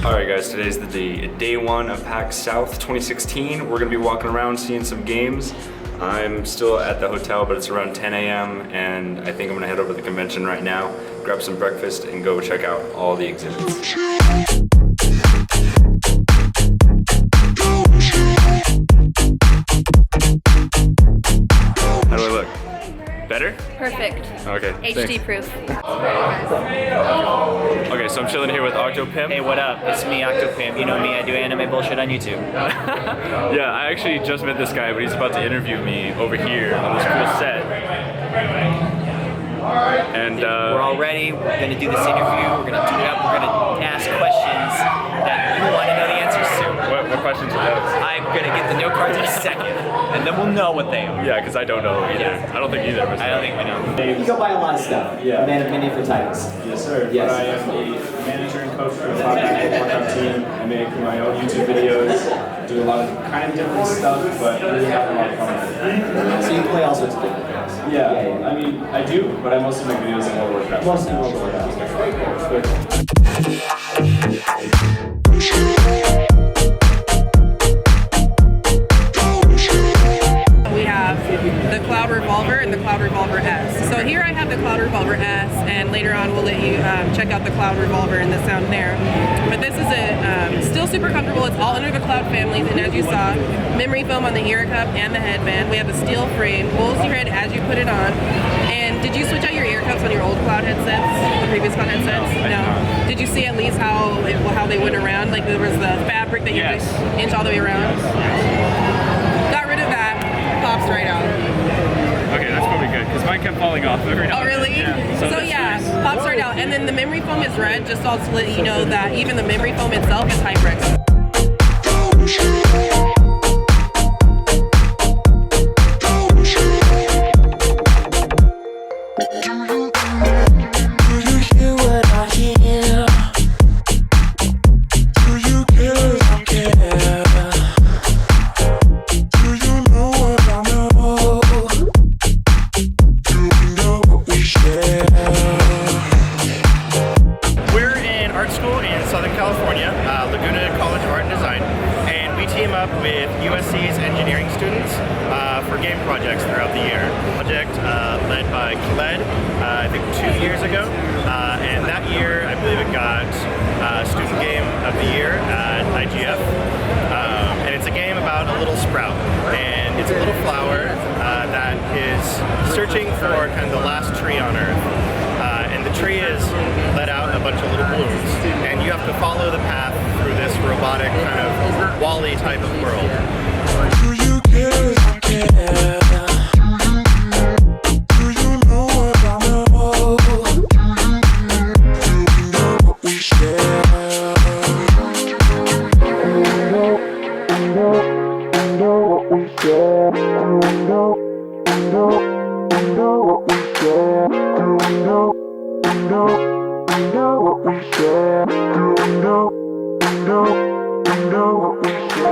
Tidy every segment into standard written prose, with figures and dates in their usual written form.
Alright guys, today's the day one of PAX South 2016. We're gonna be walking around seeing some games. I'm still at the hotel, but it's around 10 a.m. and I think I'm gonna head over to the convention right now, grab some breakfast, and go check out all the exhibits. How do I look? Better? Perfect. Okay. HD proof. Okay, so I'm chilling here with Octopimp. Hey, what up? It's me, Octopimp. You know me, I do anime bullshit on YouTube. Yeah, I actually just met this guy, but he's about to interview me over here on this cool set. And we're all ready. We're gonna do this interview. We're gonna tee it up. We're gonna ask questions that you want to know the answers to. What questions are those? I'm gonna get the note cards in a second, and then we'll know what they are. Yeah, because I don't know either. Yeah. I don't think either of us. I don't think we know. You go buy a lot of stuff. Yeah. A man of many different titles. Yes, sir. Yes. But I am a manager and coach for the workout team. I make my own YouTube videos, do a lot of kind of different stuff, but really have a lot of fun with it. So you play all sorts of different things. Yeah, I mean, I do, but I mostly make videos in World Workout. Mostly World Workout. We have the Cloud Revolver and the Cloud Revolver S. So here I have the Cloud Revolver S, and later on we'll let you check out the Cloud Revolver and the sound there. But this is still super comfortable. It's all under the Cloud families, and as you saw, memory foam on the ear cup and the headband. We have a steel frame, holds your head as you put it on. And did you switch out your ear cups on your old Cloud headsets, the previous Cloud headsets? No. Did you see at least how they went around? Like there was the fabric that you could inch all the way around? Got rid of that. Pops right out. Okay, that's probably good, because mine kept falling off every now Oh, and then. really? Yeah. So yeah, pops right out. And then the memory foam is red, just also to let you know that even the memory foam itself is HyWire. with USC's engineering students for game projects throughout the year. Project led by Kled, I think 2 years ago, and that year I believe it got Student Game of the Year at IGF. And it's a game about a little sprout, and it's a little flower that is searching for kind of the last tree on Earth. And the tree is let out a bunch of little blooms, and you have to follow the path through this robotic kind of WALL-E type of world. Do you care if I care? Do you know what I know? Do we know what we share? We know what we share. We know what we share. Do we know what we share? Do we know what we share?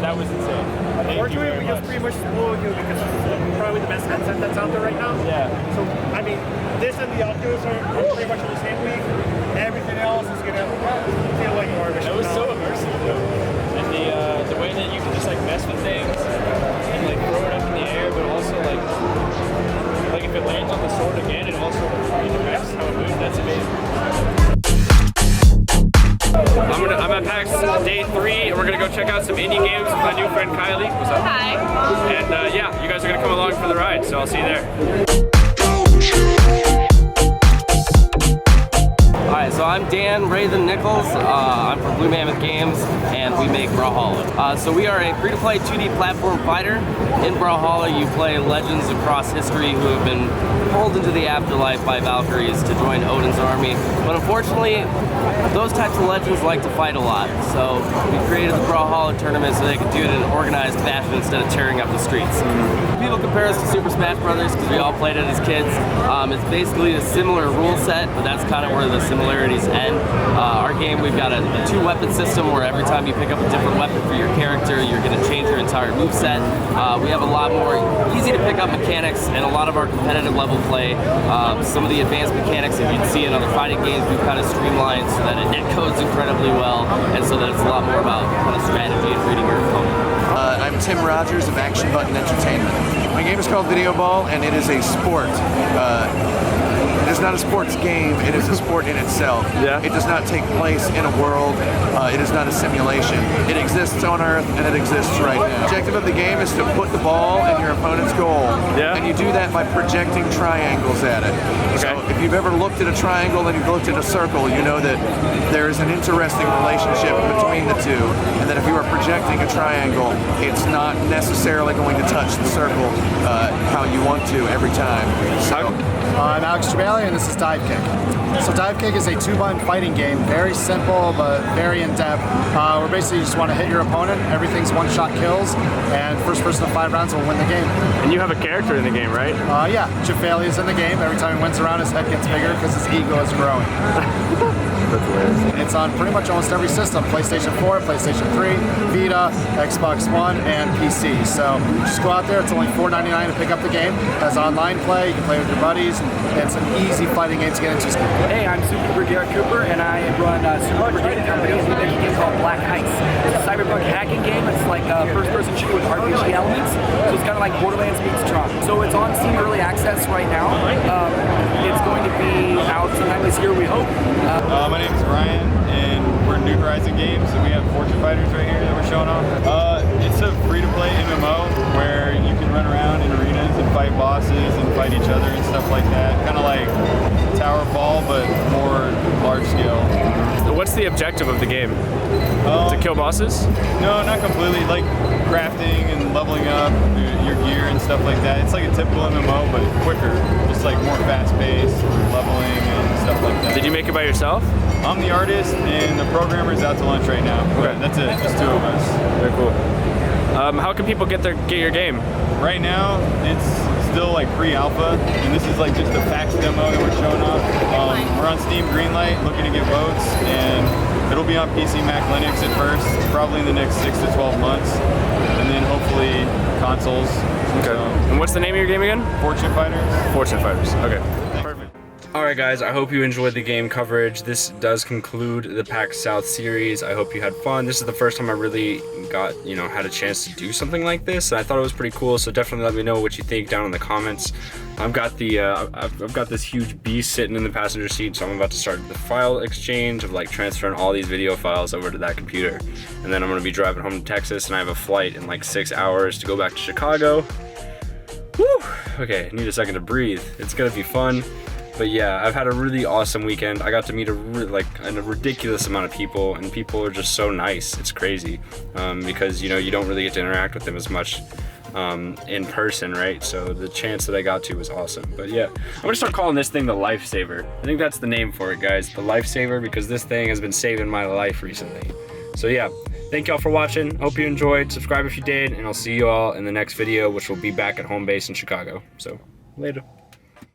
That was insane. Unfortunately, we just pretty much spoiled you because it's probably the best headset that's out there right now. Yeah. So, I mean, this and the Oculus are pretty much in the same week. Everything else is going to feel like garbage. That was so immersive, though. And the way that you can just like mess with things and like throw it up in the air, but also like if come along for the ride, so I'll see you there. Hi, so I'm Dan Raven Nichols. I'm from Blue Mammoth Games, and we make Brawlhalla. So we are a free-to-play 2D platform fighter. In Brawlhalla, you play legends across history who have been pulled into the afterlife by Valkyries to join Odin's army. But unfortunately, those types of legends like to fight a lot. So we created the Brawlhalla tournament so they could do it in an organized fashion instead of tearing up the streets. People compare us to Super Smash Brothers because we all played it as kids. It's basically a similar rule set, but that's kind of where the similarities end. Our game, we've got a 2-weapon system where every time you pick up a different weapon for your character, you're going to change your entire moveset. We have a lot more easy to pick up mechanics and a lot of our competitive level play. Some of the advanced mechanics that you'd see in other fighting games, we've kind of streamlined so that it netcodes incredibly well, and so that it's a lot more about kind of strategy and reading your opponent. I'm Tim Rogers of Action Button Entertainment. My game is called Video Ball, and it is a sport. It is not a sports game, it is a sport in itself. Yeah. It does not take place in a world, it is not a simulation. It exists on Earth, and it exists right now. The objective of the game is to put the ball in your opponent's goal. Yeah. And you do that by projecting triangles at it. Okay. So if you've ever looked at a triangle and you've looked at a circle, you know that there is an interesting relationship between the two, and that if you are projecting a triangle, it's not necessarily going to touch the circle how you want to every time. So, I'm Alex Trebali, and this is Dive Kick. So Dive Kick is a 2-button fighting game, very simple but very in-depth. Where basically you just want to hit your opponent, everything's one-shot kills, and first person to 5 rounds will win the game. And you have a character in the game, right? Yeah, Jafali is in the game. Every time he wins around, his head gets bigger because his ego is growing. It's on pretty much almost every system, PlayStation 4, PlayStation 3, Vita, Xbox One, and PC. So just go out there, it's only $4.99 to pick up the game. It has online play, you can play with your buddies, and it's an easy fighting game to get into. Hey, I'm Super Brigadier Cooper, and I run Super Brigadier Company. We make a game called Black Heist. It's a cyberpunk hacking game. It's like a first-person shooter with RPG elements. So it's kind of like Borderlands meets Tron. So it's on Steam Early Access right now. It's going to be out sometime this year, we hope. My name is Ryan, and we're New Horizon Games, and we have Fortune Fighters right here that we're showing off. It's a free-to-play MMO where you can run around in arenas and fight bosses and fight each other and stuff like that. Kind of like Tower Fall, but more large-scale. What's the objective of the game? To kill bosses? No, not completely. Like crafting and leveling up your gear and stuff like that. It's like a typical MMO, but quicker. Just like more fast-paced, leveling and stuff like that. Did you make it by yourself? I'm the artist, and the programmer's out to lunch right now. Okay. That's it, just 2 of us. Very cool. How can people get your game? Right now, it's still like pre-alpha, and this is like just a PAX demo that we're showing off. We're on Steam Greenlight, looking to get votes, and it'll be on PC, Mac, Linux at first, probably in the next 6 to 12 months, and then hopefully consoles. Okay. So, and what's the name of your game again? Fortune Fighters. Fortune Fighters. Okay. Perfect. Alright guys, I hope you enjoyed the game coverage. This does conclude the PAX South series. I hope you had fun. This is the first time I really got, had a chance to do something like this, and I thought it was pretty cool, so definitely let me know what you think down in the comments. I've got this huge beast sitting in the passenger seat, so I'm about to start the file exchange of like transferring all these video files over to that computer. And then I'm gonna be driving home to Texas, and I have a flight in like 6 hours to go back to Chicago. Woo! Okay, I need a second to breathe. It's gonna be fun. But yeah, I've had a really awesome weekend. I got to meet a ridiculous amount of people, and people are just so nice. It's crazy because you don't really get to interact with them as much in person, right? So the chance that I got to was awesome. But yeah, I'm gonna start calling this thing the Lifesaver. I think that's the name for it, guys, the Lifesaver, because this thing has been saving my life recently. So yeah, thank y'all for watching. Hope you enjoyed. Subscribe if you did, and I'll see you all in the next video, which will be back at home base in Chicago. So later.